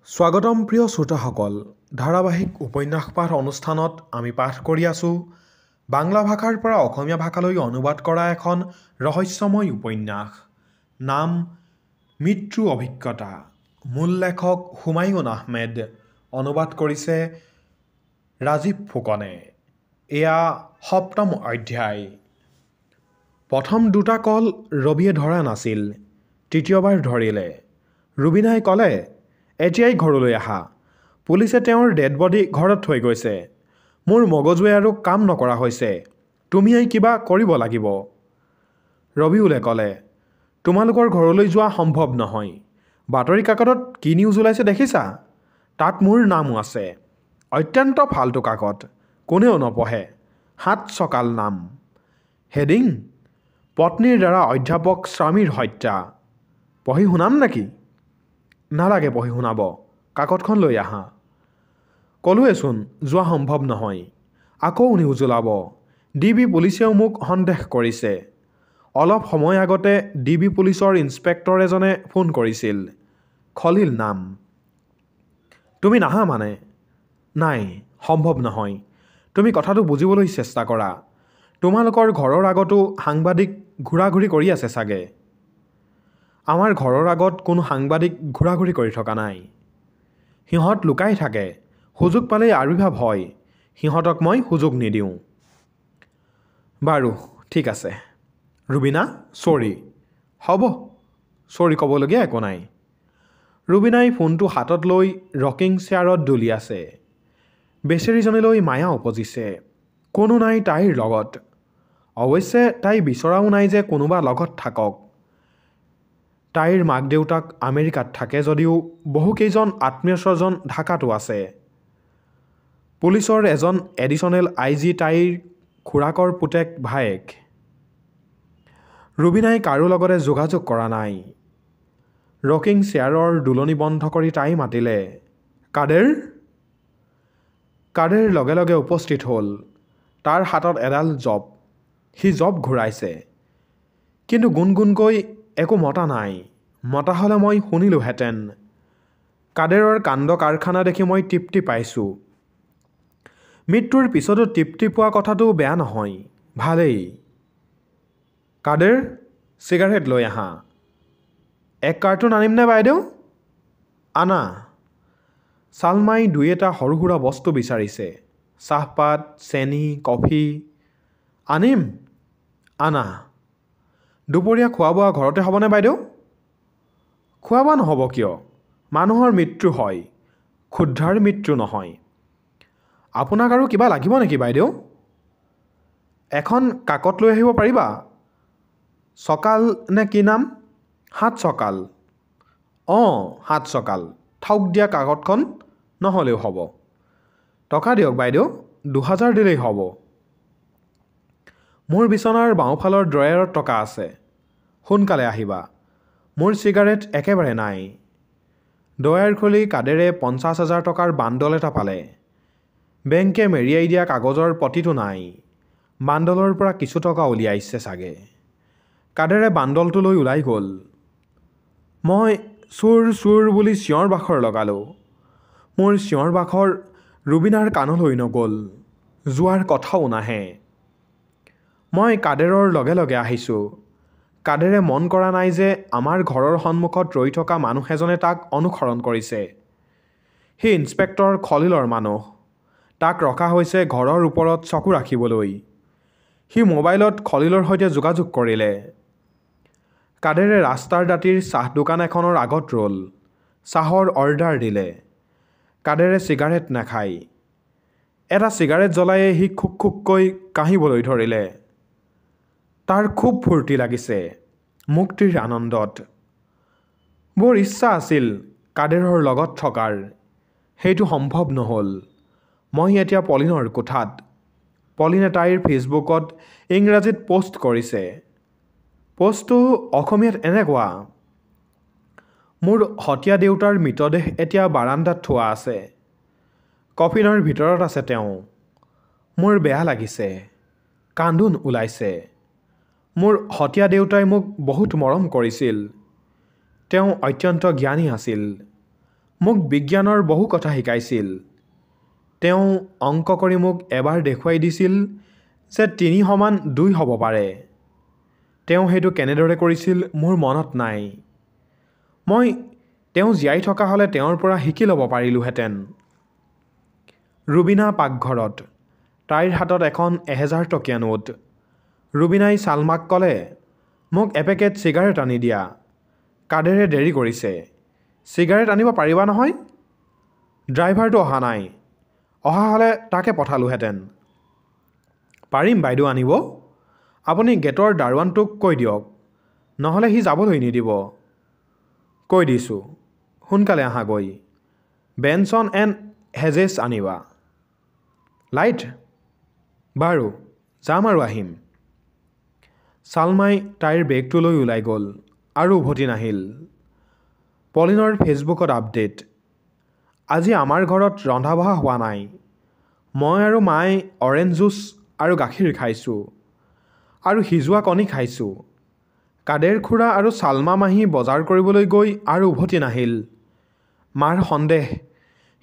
স্বাগতম প্ৰিয় শ্ৰোতাসকল, ধাৰাবাহিক উপন্যাস পাঠ অনুষ্ঠানত আমি পাঠ কৰি আছোঁ বাংলা ভাষাৰ পৰা অসমীয়া ভাষালৈ অনুবাদ কৰা এখন ৰহস্যময় উপন্যাস। নাম মৃত্যু অভিজ্ঞতা। মূল লেখক হুমায়ুন আহমেদ। অনুবাদ কৰিছে ৰাজীৱ ফুকনে। এয়া ৭ম অধ্যায়। প্ৰথম দুটা কল ৰবিয়ে ধৰা নাছিল, তৃতীয়বাৰ ধৰিলে। ৰুবিনাই ক'লে, এতিয়াই ঘৰলৈ আহা, পুলিচে তেওঁৰ ডেড বডি ঘৰত থৈ গৈছে। মোৰ মগজুৱে আৰু কাম নকৰা হৈছে, তুমিয়েই কিবা কৰিব লাগিব। ৰবিউলে ক'লে, তোমালোকৰ ঘৰলৈ যোৱা সম্ভৱ নহয়। বাতৰি কাকতত কি নিউজ ওলাইছে দেখিছা? তাত মোৰ নামো আছে। অত্যন্ত ফাল্টু কাকত, কোনেও নপঢ়ে। ৭ চকাল নাম। হেডিং, পত্নীৰ দ্বাৰা অধ্যাপক স্বামীৰ হত্যা। পঢ়ি শুনাম নেকি? নালাগে পঢ়ি শুনাব, কাকতখন লৈ আহা। ক'লোৱেচোন যোৱা সম্ভৱ নহয়। আকৌ নিউজ ওলাব। DB পুলিচেও মোক সন্দেহ কৰিছে। অলপ সময় আগতে DB পুলিচৰ ইন্সপেক্টৰ এজনে ফোন কৰিছিল। খলিল নাম। তুমি নাহা মানে? নাই, সম্ভৱ নহয়। তুমি কথাটো বুজিবলৈ চেষ্টা কৰা। তোমালোকৰ ঘৰৰ আগতো সাংবাদিক ঘূৰা-ঘূৰি কৰি আছে চাগে। আমাৰ ঘৰৰ আগত কোনো সাংবাদিক ঘূৰা-ঘূৰি কৰি থকা নাই। সিহঁত লুকাই থাকে, সুযোগ পালেই আবিৰ্ভাৱ হয়। সিহঁতক মই সুযোগ নিদিওঁ। বাৰু ঠিক আছে। ৰুবিনা, চৰি। হ'ব, চৰি ক'বলগীয়া একো নাই। ৰুবিনাই ফোনটো হাতত লৈ ৰকিং চেয়াৰত দলি আছে। বেচেৰীজনীলৈ মায়া উপজিছে। কোনো নাই তাইৰ লগত। অৱশ্যে তাই বিচৰাও নাই যে কোনোবা লগত থাকক। তাইৰ মাক দেউতাক আমেৰিকাত থাকে যদিও বহুকেইজন আত্মীয় স্বজন ঢাকাতো আছে। পুলিচৰ এজন এডিশ্যনেল IG তাইৰ খুৰাকৰ পুতেক ভায়েক। ৰুবিনাই কাৰো লগতে যোগাযোগ কৰা নাই। ৰকিং চেয়াৰৰ দোলনি বন্ধ কৰি তাই মাতিলে, কাদেৰ। কাদেৰ লগে লগে উপস্থিত হ'ল। তাৰ হাতত এডাল জব। সি জব ঘূৰাইছে, কিন্তু গুণগুণকৈ একো মতা নাই। মতা হ'লে মই শুনিলোহেঁতেন। কাদেৰৰ কাণ্ড কাৰখানা দেখি মই তৃপ্তি পাইছোঁ। মৃত্যুৰ পিছতো তৃপ্তি পোৱা কথাটো বেয়া নহয়, ভালেই। কাদেৰ, চিগাৰেট লৈ আহা। 1 কাৰ্টুন আনিমনে বাইদেউ? আনা। ছালমাই 2-এটা সৰু সুৰা বস্তু বিচাৰিছে। চাহপাত, চেনি, কফি। আনিম। আনা। দুপৰীয়া খোৱা বোৱা ঘৰতে হ'বনে বাইদেউ? খোৱা বোৱা নহ'ব কিয়? মানুহৰ মৃত্যু হয়, ক্ষুদ্ৰাৰ মৃত্যু নহয়। আপোনাক আৰু কিবা লাগিব নেকি বাইদেউ? এখন কাকত লৈ আহিব পাৰিবা? চকাল নে কি নাম? 7 চকাল। অঁ, 7 চকাল। ঠগ দিয়া কাকতখন নহ'লেও হ'ব। টকা দিয়ক বাইদেউ, 2000 দিলেই হ'ব। মোৰ বিচনাৰ বাওঁফালৰ ড্ৰয়াৰত টকা আছে। সোনকালে আহিবা। মোৰ চিগাৰেট একেবাৰে নাই। ড্ৰয়াৰ খুলি কাদেৰে 50,000 টকাৰ বাণ্ডল এটা পালে। বেংকে মেৰিয়াই দিয়া কাগজৰ প্ৰতিটো নাই। বাণ্ডলৰ পৰা কিছু টকা উলিয়াইছে চাগে। কাদেৰে বাণ্ডলটো লৈ ওলাই গ'ল। মই চোৰ চোৰ বুলি চিঞৰ বাখৰ লগালোঁ। মোৰ চিঞৰ বাখৰ ৰুবিনাৰ কাণলৈ নগ'ল, যোৱাৰ কথাও নাহে। মই কাদেৰৰ লগে লগে আহিছোঁ। কাদেৰে মন কৰা নাই যে আমাৰ ঘৰৰ সন্মুখত ৰৈ থকা মানুহ এজনে তাক অনুসৰণ কৰিছে। সি ইন্সপেক্টৰ খলিলৰ মানুহ। তাক ৰখা হৈছে ঘৰৰ ওপৰত চকু ৰাখিবলৈ। সি মোবাইলত খলিলৰ সৈতে যোগাযোগ কৰিলে। কাদেৰে ৰাস্তাৰ দাঁতিৰ চাহ দোকান এখনৰ আগত ৰ'ল। চাহৰ অৰ্ডাৰ দিলে। কাদেৰে চিগাৰেট নাখায়। এটা চিগাৰেট জ্বলায়েই সি খুক খুককৈ কাঢ়িবলৈ ধৰিলে। তাৰ খুব ফূৰ্তি লাগিছে, মুক্তিৰ আনন্দত। বৰ ইচ্ছা আছিল কাদেৰৰ লগত থকাৰ। সেইটো সম্ভৱ নহ'ল। মই এতিয়া পলিনৰ কোঠাত। পলিনে তাইৰ ফেচবুকত ইংৰাজীত পোষ্ট কৰিছে। পোষ্টটো অসমীয়াত এনেকুৱা, মোৰ হতীয়া দেউতাৰ মৃতদেহ এতিয়া বাৰান্দাত থোৱা আছে। কফিনৰ ভিতৰত আছে তেওঁ। মোৰ বেয়া লাগিছে, কান্দোন ওলাইছে। মোৰ হতীয়া দেউতাই মোক বহুত মৰম কৰিছিল। তেওঁ অত্যন্ত জ্ঞানী আছিল। মোক বিজ্ঞানৰ বহু কথা শিকাইছিল। তেওঁ অংক কৰি মোক এবাৰ দেখুৱাই দিছিল যে ৩ সমান ২ হ'ব পাৰে। তেওঁ সেইটো কেনেদৰে কৰিছিল মোৰ মনত নাই। মই তেওঁ জীয়াই থকা হ'লে তেওঁৰ পৰা শিকি ল'ব পাৰিলোহেঁতেন। ৰুবিনা পাকঘৰত। তাইৰ হাতত এখন ১,০০০ টকীয়া নোট। ৰুবিনাই ছালমাক ক'লে, মোক এপেকেট চিগাৰেট আনি দিয়া। কাদেৰে দেৰি কৰিছে। চিগাৰেট আনিব পাৰিবা নহয়? ড্ৰাইভাৰটো অহা নাই। অহা হ'লে তাকে পঠালোহেঁতেন। পাৰিম বাইদেউ আনিব। আপুনি গেটৰ দাৰোৱানটোক কৈ দিয়ক, নহ'লে সি যাবলৈ নিদিব। কৈ দিছোঁ, সোনকালে আহাগৈ। বেনছন এণ্ড হেজেছ আনিবা। লাইট? বাৰু, যাম আৰু আহিম। ছালমাই তাইৰ বেগটো লৈ ওলাই গ'ল আৰু উভতি নাহিল। পলিনৰ ফেচবুকত আপডেট। আজি আমাৰ ঘৰত ৰন্ধা বঢ়া হোৱা নাই। মই আৰু মায়ে অৰেঞ্জ জুচ আৰু গাখীৰ খাইছোঁ আৰু সিজোৱা কণী খাইছোঁ। কাদেৰ খুৰা আৰু ছালমা মাহী বজাৰ কৰিবলৈ গৈ আৰু উভতি নাহিল। মাৰ সন্দেহ,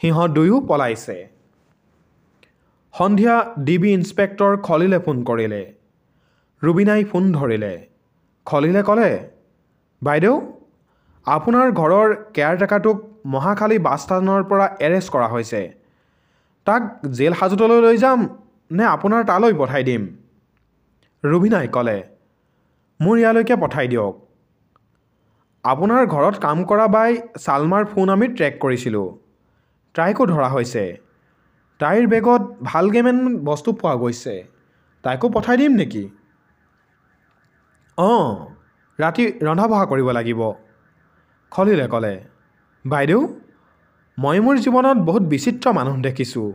সিহঁত দুয়ো পলাইছে। সন্ধিয়া ডিবি ইন্সপেক্টৰ খলিলে ফোন কৰিলে। ৰুবিনাই ফোন ধৰিলে। খলিলে ক'লে, বাইদেউ, আপোনাৰ ঘৰৰ কেয়াৰটেকাৰটোক মহাখালী বাছ ষ্টেণ্ডৰ পৰা এৰেষ্ট কৰা হৈছে। তাক জেল হাজতলৈ লৈ যাম নে আপোনাৰ তালৈ পঠাই দিম? ৰুবিনাই ক'লে, মোৰ ইয়ালৈকে পঠাই দিয়ক। আপোনাৰ ঘৰত কাম কৰা বাই ছালমাৰ ফোন আমি ট্ৰেক কৰিছিলোঁ। তাইকো ধৰা হৈছে। তাইৰ বেগত ভালকেইটামান বস্তু পোৱা গৈছে। তাইকো পঠাই দিম নেকি? অঁ, ৰাতি ৰন্ধা বঢ়া কৰিব লাগিব। খলিলে ক'লে, বাইদেউ, মই মোৰ জীৱনত বহুত বিচিত্ৰ মানুহ দেখিছোঁ।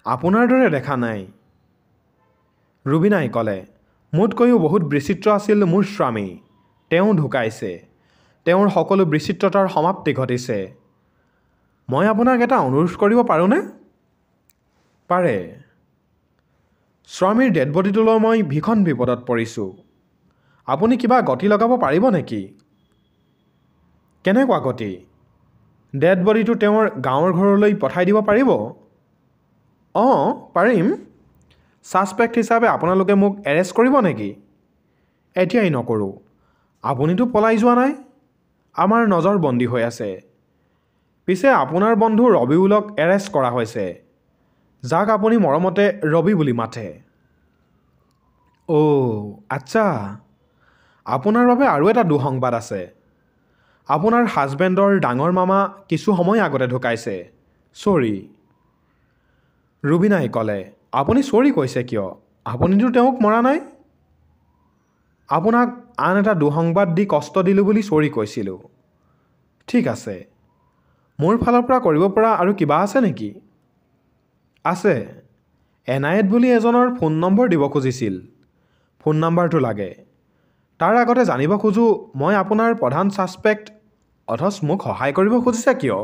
আপোনাৰ দৰে দেখা নাই। ৰুবিনাই ক'লে, মোতকৈও বহুত বিচিত্ৰ আছিল মোৰ স্বামী। তেওঁ ঢুকাইছে। তেওঁৰ সকলো বিচিত্ৰতাৰ সমাপ্তি ঘটিছে। মই আপোনাক এটা অনুৰোধ কৰিব পাৰোঁনে? পাৰে। স্বামীৰ ডেড বডিটোলৈ মই ভীষণ বিপদত পৰিছোঁ। আপুনি কিবা গতি লগাব পাৰিব নেকি? কেনেকুৱা গতি? ডেড বডিটো তেওঁৰ গাঁৱৰ ঘৰলৈ পঠাই দিব পাৰিব? অঁ, পাৰিম। ছাছপেক্ট হিচাপে আপোনালোকে মোক এৰেষ্ট কৰিব নেকি? এতিয়াই নকৰোঁ। আপুনিতো পলাই যোৱা নাই। আমাৰ নজৰবন্দী হৈ আছে। পিছে আপোনাৰ বন্ধু ৰবিউলক এৰেষ্ট কৰা হৈছে, যাক আপুনি মৰমতে ৰবি বুলি মাতে। অ' আচ্ছা। আপোনাৰ বাবে আৰু এটা দুঃসংবাদ আছে। আপোনাৰ হাজবেণ্ডৰ ডাঙৰ মামা কিছু সময় আগতে ঢুকাইছে। চৰি। ৰুবিনাই ক'লে, আপুনি চৰি কৈছে কিয়? আপুনিতো তেওঁক মৰা নাই। আপোনাক আন এটা দুঃসংবাদ দি কষ্ট দিলোঁ বুলি চৰি কৈছিলোঁ। ঠিক আছে। মোৰ ফালৰ পৰা কৰিব পৰা আৰু কিবা আছে নেকি? আছে। এনায়েত বুলি এজনৰ ফোন নম্বৰ দিব খুজিছিল। ফোন নম্বৰটো লাগে। তাৰ আগতে জানিব খোজোঁ, মই আপোনাৰ প্ৰধান ছাছপেক্ট, অথচ মোক সহায় কৰিব খুজিছে কিয়?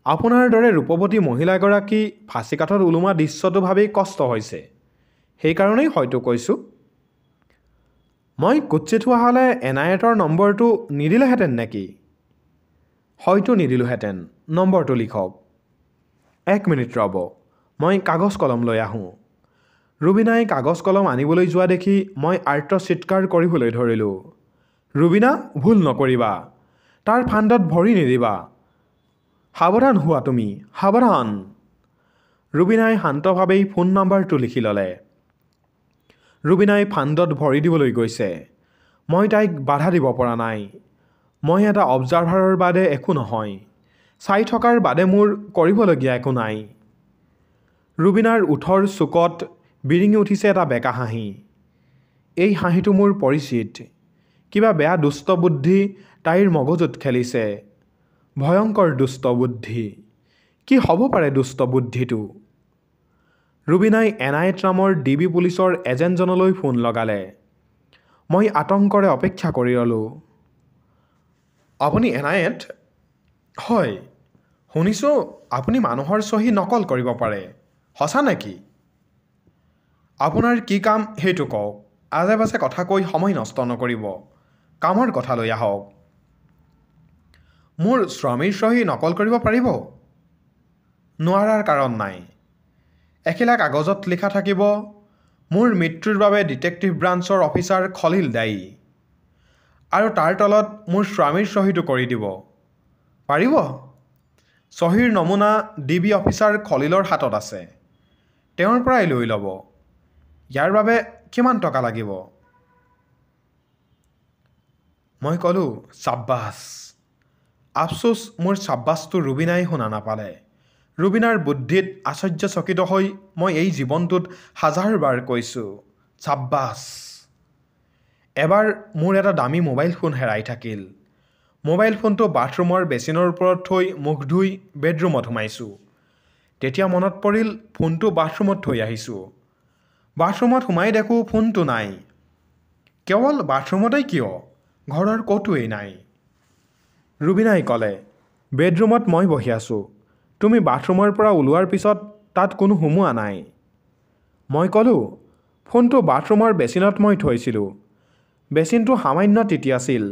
আপোনাৰ দৰে ৰূপৱতী মহিলা এগৰাকী ফাঁচীকাঠত ওলোমা দৃশ্যটো ভাবি কষ্ট হৈছে। সেইকাৰণেই হয়তো কৈছোঁ। মই কুৎসিত হোৱা হ'লে এনায়েতৰ নম্বৰটো নিদিলেহেঁতেন নেকি? হয়তো নিদিলোহেঁতেন। নম্বৰটো লিখক। 1 মিনিট ৰ'ব, মই কাগজ কলম লৈ আহোঁ। ৰুবিনাই কাগজ কলম আনিবলৈ যোৱা দেখি মই আৰ্ত চিৎকাৰ কৰিবলৈ ধৰিলোঁ। ৰুবিনা, ভুল নকৰিবা। তাৰ ফান্দত ভৰি নিদিবা। সাৱধান হোৱা তুমি, সাৱধান। ৰুবিনাই শান্তভাৱেই ফোন নম্বৰটো লিখি ল'লে। ৰুবিনাই ফান্দত ভৰি দিবলৈ গৈছে। মই তাইক বাধা দিব পৰা নাই। মই এটা অবজাৰভাৰৰ বাদে একো নহয়। চাই থকাৰ বাদে মোৰ কৰিবলগীয়া একো নাই। ৰুবিনাৰ ওঠৰ চুকত বিৰিঙি উঠিছে এটা বেকা হাঁহি। এই হাঁহিটো মোৰ পৰিচিত। কিবা বেয়া দুষ্ট বুদ্ধি তাইৰ মগজুত খেলিছে। ভয়ংকৰ দুষ্ট বুদ্ধি। কি হ'ব পাৰে দুষ্ট বুদ্ধিটো? ৰুবিনাই এনায়েত নামৰ ডিবি পুলিচৰ এজেণ্টজনলৈ ফোন লগালে। মই আতংকৰে অপেক্ষা কৰি ৰ'লোঁ। আপুনি এনায়েত? হয়। শুনিছোঁ আপুনি মানুহৰ চহী নকল কৰিব পাৰে। সঁচা নেকি? আপোনাৰ কি কাম সেইটো কওক। আজে বাজে কথা কৈ সময় নষ্ট নকৰিব। কামৰ কথা লৈ আহক। মোৰ স্বামীৰ চহী নকল কৰিব পাৰিব? নোৱাৰাৰ কাৰণ নাই। এখিলা কাগজত লিখা থাকিব, মোৰ মৃত্যুৰ বাবে ডিটেক্টিভ ব্ৰাঞ্চৰ অফিচাৰ খলিল দায়ী, আৰু তাৰ তলত মোৰ স্বামীৰ চহীটো কৰি দিব। পাৰিব? চহীৰ নমুনা DB অফিচাৰ খলিলৰ হাতত আছে, তেওঁৰ পৰাই লৈ ল'ব। ইয়াৰ বাবে কিমান টকা লাগিব? মই ক'লোঁ, চাব্বাছ। আফচোচ মোৰ চাব্বাছটো ৰুবিনাই শুনা নাপালে। ৰুবিনাৰ বুদ্ধিত আশ্চৰ্যচকিত হৈ মই এই জীৱনটোত হাজাৰবাৰ কৈছোঁ, চাব্বাছ। এবাৰ মোৰ এটা দামী মোবাইল ফোন হেৰাই থাকিল। মোবাইল ফোনটো বাথৰুমৰ বেচিনৰ ওপৰত থৈ মুখ ধুই বেডৰুমত সোমাইছোঁ। তেতিয়া মনত পৰিল ফোনটো বাথৰুমত থৈ আহিছোঁ। বাথৰুমত সোমাই দেখোঁ ফোনটো নাই। কেৱল বাথৰুমতেই কিয়, ঘৰৰ ক'তোৱেই নাই। ৰুবিনাই ক'লে, বেডৰুমত মই বহি আছোঁ, তুমি বাথৰুমৰ পৰা ওলোৱাৰ পিছত তাত কোনো সোমোৱা নাই। মই ক'লোঁ, ফোনটো বাথৰুমৰ বেচিনত মই থৈছিলোঁ। বেচিনটো সামান্য তিতিয়াছিল,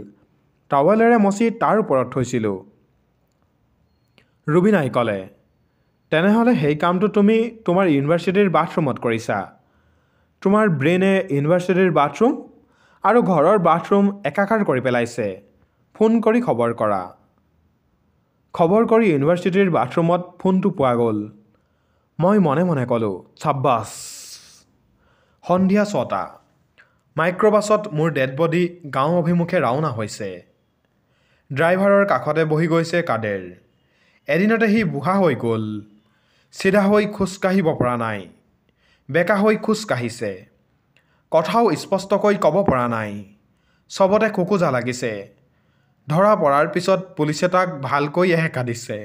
টাৱেলেৰে মচি তাৰ ওপৰত থৈছিলোঁ। ৰুবিনাই ক'লে, তেনেহ'লে সেই কামটো তুমি তোমাৰ ইউনিভাৰ্চিটিৰ বাথৰুমত কৰিছা। তোমাৰ ব্ৰেইনে ইউনিভাৰ্চিটিৰ বাথৰুম আৰু ঘৰৰ বাথৰুম একাকাৰ কৰি পেলাইছে। ফোন কৰি খবৰ কৰা। খবৰ কৰি ইউনিভাৰ্চিটিৰ বাথৰুমত ফোনটো পোৱা গ'ল। মই মনে মনে ক'লোঁ, চাব্বাছ। সন্ধিয়া 6টা। মাইক্ৰ'বাছত মোৰ ডেড বডি গাঁও অভিমুখে ৰাওনা হৈছে। ড্ৰাইভাৰৰ কাষতে বহি গৈছে কাদেৰ। এদিনতে সি বুঢ়া হৈ গ'ল। চিধা হৈ খোজকাঢ়িব পৰা নাই, বেকা হৈ খোজ কাঢ়িছে। কথাও স্পষ্টকৈ ক'ব পৰা নাই। চবতে খোকোজা লাগিছে। ধৰা পৰাৰ পিছত পুলিচে তাক ভালকৈ এহেকা দিছে।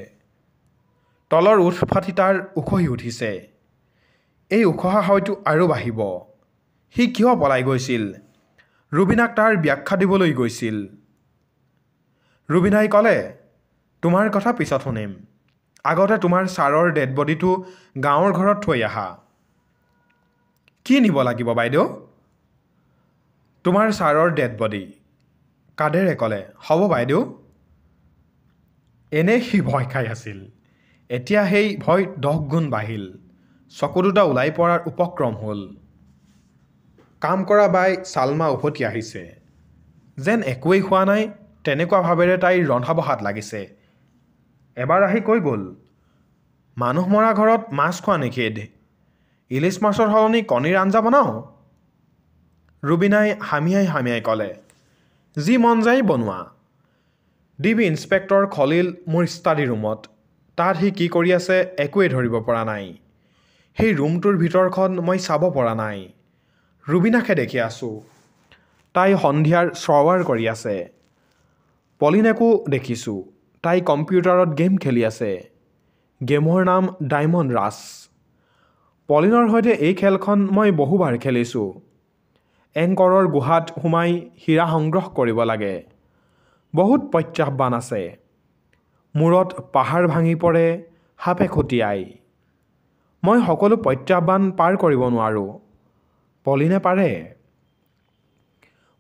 তলৰ ওঠ ফাটি তাৰ উখহি উঠিছে। এই উখহা হয়তো আৰু বাঢ়িব। সি কিয় পলাই গৈছিল? ৰুবিনাক তাৰ ব্যাখ্যা দিবলৈ গৈছিল। ৰুবিনাই ক'লে, তোমাৰ কথা পিছত শুনিম। আগতে তোমাৰ ছাৰৰ ডেড বডিটো গাঁৱৰ ঘৰত থৈ আহা। কি নিব লাগিব বাইদেউ? তোমাৰ ছাৰৰ ডেড বডি। কাদেৰে ক'লে, হ'ব বাইদেউ। এনেই সি ভয় খাই আছিল। এতিয়া সেই ভয় 10 গুণ বাঢ়িল। চকু দুটা ওলাই পৰাৰ উপক্ৰম হ'ল। কাম কৰা বাই ছালমা উভতি আহিছে। যেন একোৱেই খোৱা নাই তেনেকুৱা ভাৱেৰে তাইৰ ৰন্ধা বঢ়াত লাগিছে। এবাৰ আহি কৈ গ'ল, মানুহ মৰা ঘৰত মাছ খোৱা নিষেধ। ইলিচ মাছৰ সলনি কণীৰ আঞ্জা বনাওঁ। ৰুবিনাই হামিয়াই হামিয়াই ক'লে, যি মন যায় বনোৱা। DB ইন্সপেক্টৰ খলিল মোৰ ষ্টাডি ৰুমত। তাত সি কি কৰি আছে একোৱেই ধৰিব পৰা নাই। সেই ৰুমটোৰ ভিতৰখন মই চাব পৰা নাই। ৰুবিনাকহে দেখি আছোঁ। তাই সন্ধিয়াৰ শ্ৰৱাৰ কৰি আছে। পলিনেকো দেখিছোঁ। তাই কম্পিউটাৰত গেম খেলি আছে। গেমৰ নাম ডায়মণ্ড ৰাছ। পলিনৰ সৈতে এই খেলখন মই বহুবাৰ খেলিছোঁ। এংকৰৰ গুহাত সোমাই হীৰা সংগ্ৰহ কৰিব লাগে। বহুত প্ৰত্যাহ্বান আছে। মূৰত পাহাৰ ভাঙি পৰে, সাপে খুটিয়াই। মই সকলো প্ৰত্যাহ্বান পাৰ কৰিব নোৱাৰোঁ। পলিনে পাৰে।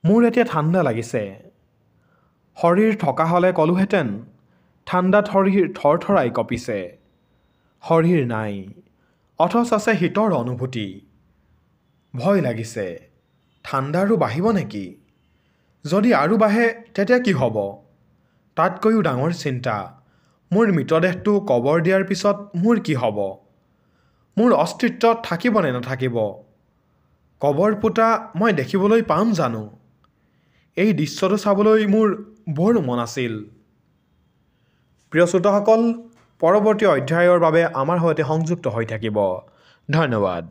মোৰ এতিয়া ঠাণ্ডা লাগিছে। শৰীৰ থকা হ'লে ক'লোহেঁতেন, ঠাণ্ডাত শৰীৰ থৰথৰাই কঁপিছে। শৰীৰ নাই, অথচ আছে শীতৰ অনুভূতি। ভয় লাগিছে। ঠাণ্ডা আৰু বাঢ়িব নেকি? যদি আৰু বাঢ়ে তেতিয়া কি হ'ব? তাতকৈও ডাঙৰ চিন্তা, মোৰ মৃতদেহটো কবৰ দিয়াৰ পিছত মোৰ কি হ'ব? মোৰ অস্তিত্ব থাকিব নে নাথাকিব? কবৰ পোতা মই দেখিবলৈ পাম জানো? এই দৃশ্যটো চাবলৈ মোৰ বৰ মন আছিল। প্ৰিয় শ্ৰোতাসকল, পৰৱৰ্তী অধ্যায়ৰ বাবে আমাৰ সৈতে সংযুক্ত হৈ থাকিব। ধন্যবাদ।